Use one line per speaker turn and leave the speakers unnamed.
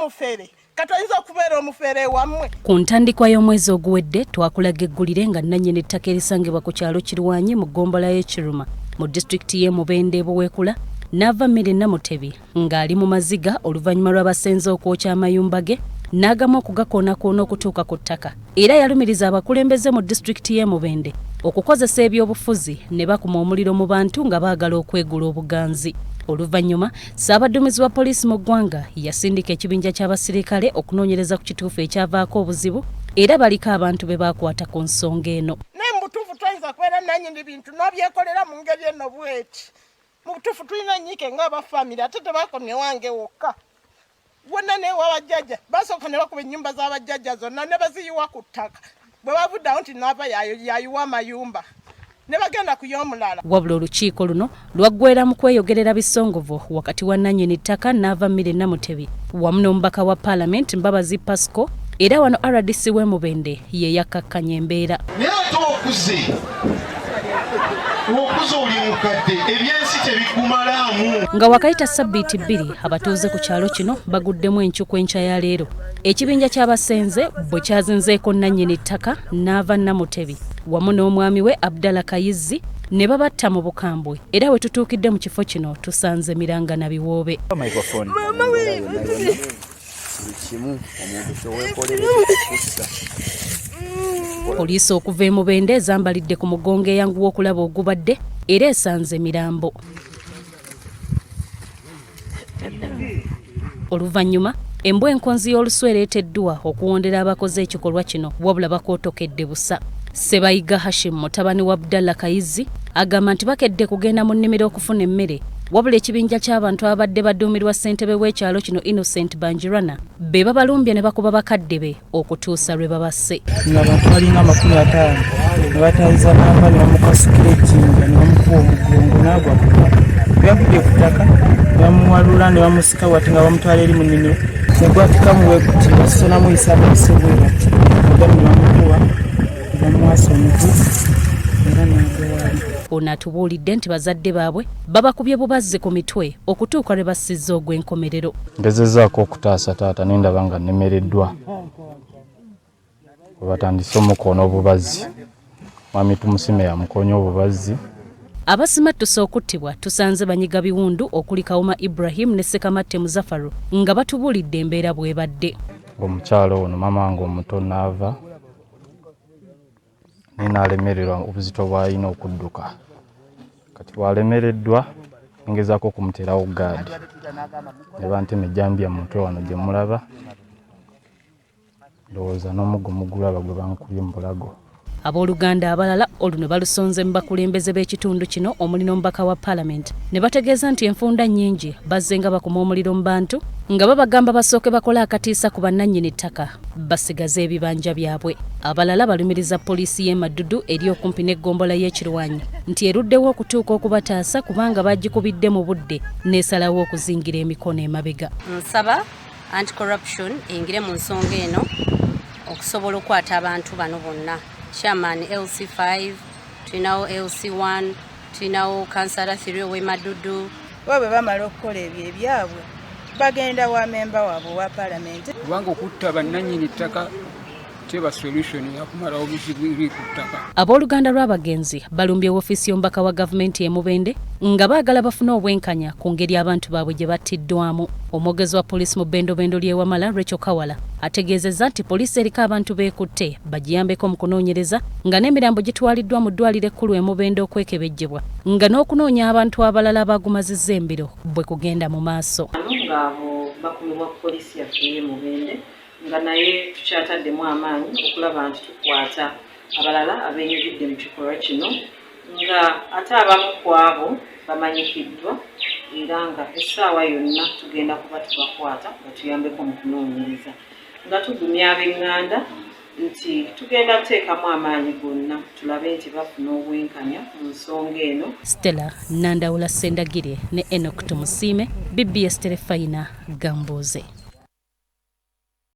mufere katoyinza okubeera omufere wammwe.
Ku ntandikwa y'omwezi oguwedde twakulaga eggulire nga nnannyini ttaka erisangibwa ku kyalo Kirwanyi mu ggombolola y'Ekiruma mu disitulikiti y'e Mubende Buweekula n'ava Mmere Namutebi ng'ali mu maziga oluvannyuma lw'abasenze okwokya amayumba ge n'agamu okugakoonakona okutuuka ku ttaka. Era yalumiriza abakulembeze mu disitulikiti y'e Mubende okukozesa ebyobufuzi ne bakuma omuliro mu bantu nga baagala okwegula obuganzi. Oluvannyuma ssaabaduumizi wa poliisi mu ggwanga yasindika ekibinja ky'abasirikale okunoonyereza ku kituufu ekyavaako obuzibu era baliko abantu be baakwata ku nsonga eno.
Naye mu butuufu twayinza kubeera nannyini bintu n'obyekolera mu ngeri eno bweti. Mu butuufu tulina nnyike ng'abafamire ate tebakomye wange wokka. Wonna n'ewabajjajja basooka ne bakuba ennyumba z'abajjajja zonna ne baziyiwa ku ttaka. Bwe bavuddawo nti naava yayiwa amayumba. Ne bagenda kuyomulala. Wabula olukiiko luno lwaggweera mu kweyogerera bisongovu wakati wa nnannyini ttaka n'ava Mmere Namutebi wamu n'omubaka wa Paalamenti Mbabazi Pasco era wano RDC w'e Mubende ye yakkakkanya embeera.
Naye ate okuze oli mukadde ebyensi tebikumalamu.
Nga wakayita ssabbiiti bbiri abatuuze ku kyalo kino baguddemu enkyuku enkya ya leero. Ekibinja ky'abasenze bwe kyazinzeeko nnannyini ttaka n'ava Namutebi wamu n'omwami we Abdallah Kayizzi ne babatta mu bukambwe era we tutuukidde mu kifo kino tusanze Miranga na Biwoobe. Poliisi okuva e Mubende ezambalidde ku mugongo eyanguwa okulaba ogubadde era esanze mirambo. Oluvannyuma embwa enkonzi y'olusu ereeteddwa okuwondera abakoze ekikolwa kino wabula bakootokedde busa. Sebayiga Hashim mutabani wa Abdallah Kayizzi agamba nti bakedde kugenda mu nnimiro okufuna emmere wabula ekibinja ky'abantu abadde baduumirwa ssentebe w'ekyalo kino Innocent Banjirana be babalumbye ne bakuba bakadde be okutuusa lwe babasse.
Abantu balinga 50 ne batayiza namba ne bamukasikira ejjinja ne bamukuba omugongo n'agwa ku ttaka. Bavudde ku ttaka ne bamuwalula ne bamusika bw'ati nga bamutwala eri mu nnimiro ne gwatika mu wekuti basonamu isabise bwe bati ne bamukuba bamuwasa omutwe era n'agawali. Ono atubuulidde nti bazadde baabwe babakubye bubazzi ku mitwe okutuuka lwe bassizza ogw'enkomerero.
Ngezezzaako okutaasa taata nendaba nga nnemereddwa bwe batandise omukoona obubazzi. Mwami tumusime yamukonya obubazzi.
Abasimattuse okuttibwa tusanze banyiga biwundu okuli Kawuma Ibrahim ne Sekamatte Muzafaru nga batubuulidde embeera bw'ebadde.
Omukyalo ono mama wange omuto n'ava n'alemererwa obuzito bw'alina okudduka. Kati bw'alemereddwa ngezaako okumuteerawo gaadi ne bantema ejjambiya mu mutwe wano gye mulaba. Ndowooza n'omuggo mugulaba gwe bankubye mu bulago.
Abooluganda abalala oluno balusonze mu bakulembeze b'ekitundu kino omuli n'omubaka wa Paalamenti ne bategeeza nti enfunda nnyingi bazze nga bakuma omuliro mu bantu nga babagamba basooke bakole akatiisa ku bannannyini ttaka basigaze ebibanja byabwe. Abalala balumiriza poliisi y'e Maddudu eri okumpi n'eggombolola y'Ekirwanyi nti eruddewo okutuuka okubataasa kubanga bagikubidde mu budde n'esalawo okuzingira emikono emabega.
Nsaba anti-corruption engire mu nsonga eno okusobola okwata abantu bano bonna. Chairman LC5, tulinawo LC1, tulinawo Kansala 3 ow'e Maddudu.
Bwe bamala okukola ebyo ebyabwe bagenda wa memba waabwe wa Paalamenti.
Kubanga okutta bannannyini ttaka teba solution yakumalawo bizibu eri ku ttaka.
Abooluganda lw'abagenzi balumbye woofiisi y'omubaka wa gavumenti e Mubende nga baagala bafune obwenkanya ku ngeri abantu baabwe gye battiddwamu. Omwogezi wa poliisi mu bbendobendo ly'e Wamala Rachel Kawala ategeezezza nti poliisi eriko abantu beekutte bagiyambeko mu kunoonyereza nga n'emirambo gitwaliddwa mu ddwaliro ekkulu e Mubende okwekebejjebwa nga n'okunoonya abantu abalala abagumazizza embiro bwe kugenda mu maaso.
Ng'abo bakumibwa poliisi yaffe y'e Mubende nga naye tukyataddemu amaanyi okulaba nti tukwata abalala abeenyigidde mu kikolwa kino nga ate abamu ku abo bamanyikiddwa era nga essaawa yonna tugenda kuba tubakwata nga tuyambeko mu kunoonyereza nga tugumya ab'eŋŋanda nti tugenda kuteekamu amaanyi gonna tulabe nti bafuna obwenkanya mu nsonga eno.
Stella Nandawula Sendagire ne Enoch Tumusiime, BBS Terefayina, Gambuuze.